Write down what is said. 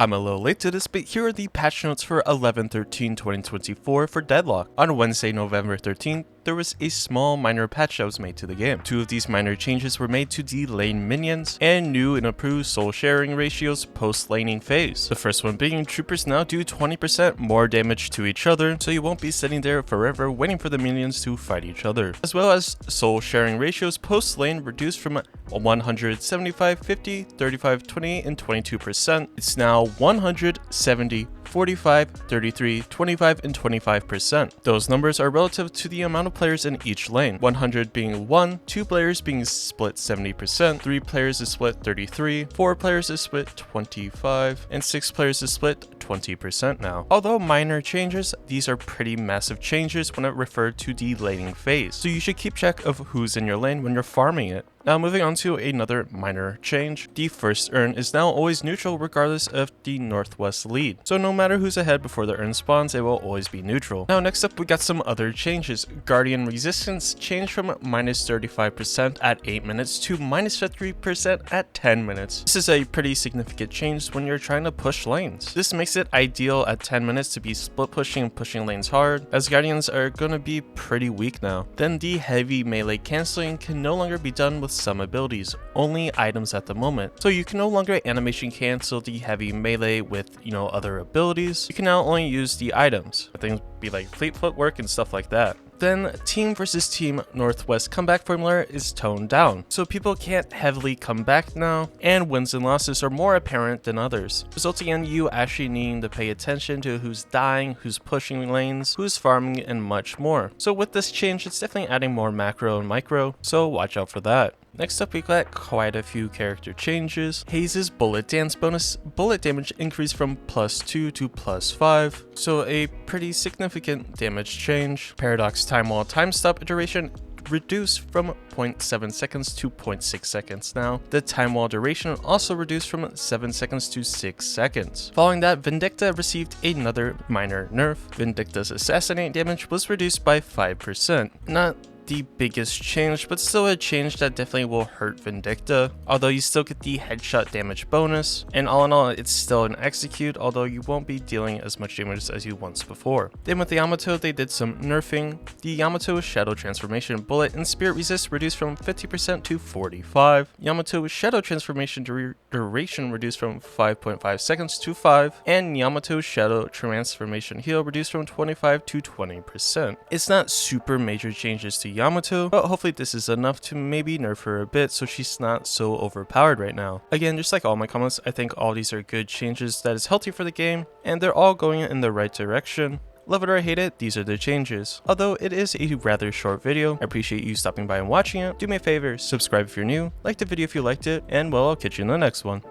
I'm a little late to this, but here are the patch notes for 11/13/2024 for Deadlock. On Wednesday, November 13th, there was a small minor patch that was made to the game. Two of these minor changes were made to the lane minions and new and improved soul sharing ratios post-laning phase. The first one being troopers now do 20% more damage to each other, so you won't be sitting there forever waiting for the minions to fight each other. As well as soul sharing ratios post-lane reduced from 175, 50, 35, 20, and 22%. It's now 170, 45, 33, 25, and 25%. Those numbers are relative to the amount of players in each lane, 100 being 1, 2 players being split 70%, 3 players is split 33, 4 players is split 25, and 6 players is split 20% now. Although minor changes, these are pretty massive changes when it referred to the laning phase, so you should keep track of who's in your lane when you're farming it. Now moving on to another minor change, the first urn is now always neutral regardless of the northwest lead. So no matter who's ahead before the urn spawns, it will always be neutral. Now next up we got some other changes. Guardian resistance changed from minus 35% at 8 minutes to minus 53% at 10 minutes. This is a pretty significant change when you're trying to push lanes. This makes it ideal at 10 minutes to be split pushing and pushing lanes hard, as Guardians are going to be pretty weak now. Then the heavy melee cancelling can no longer be done with some abilities, only items at the moment. So you can no longer animation cancel the heavy melee with, other abilities. You can now only use the items. Things be like fleet footwork and stuff like that. Then team versus team Northwest comeback formula is toned down, so people can't heavily come back now, and wins and losses are more apparent than others, resulting in you actually needing to pay attention to who's dying, who's pushing lanes, who's farming, and much more. So with this change, it's definitely adding more macro and micro, so watch out for that. Next up, we got quite a few character changes. Haze's bullet dance bonus, bullet damage increased from +2 to +5, so a pretty significant damage change. Paradox time wall time stop duration reduced from 0.7 seconds to 0.6 seconds now. The time wall duration also reduced from 7 seconds to 6 seconds. Following that, Vindicta received another minor nerf. Vindicta's assassinate damage was reduced by 5%. Not the biggest change, but still a change that definitely will hurt Vindicta, although you still get the headshot damage bonus, and all in all it's still an execute, although you won't be dealing as much damage as you once before. Then with the Yamato, they did some nerfing. The Yamato's shadow transformation bullet and spirit resist reduced from 50% to 45. Yamato's shadow transformation duration reduced from 5.5 seconds to 5, and Yamato's shadow transformation heal reduced from 25 to 20%. It's not super major changes to Yamato, but hopefully this is enough to maybe nerf her a bit so she's not so overpowered right now. Again, just like all my comments, I think all these are good changes that is healthy for the game, and they're all going in the right direction. Love it or hate it, these are the changes. Although it is a rather short video, I appreciate you stopping by and watching it. Do me a favor, subscribe if you're new, like the video if you liked it, and well, I'll catch you in the next one.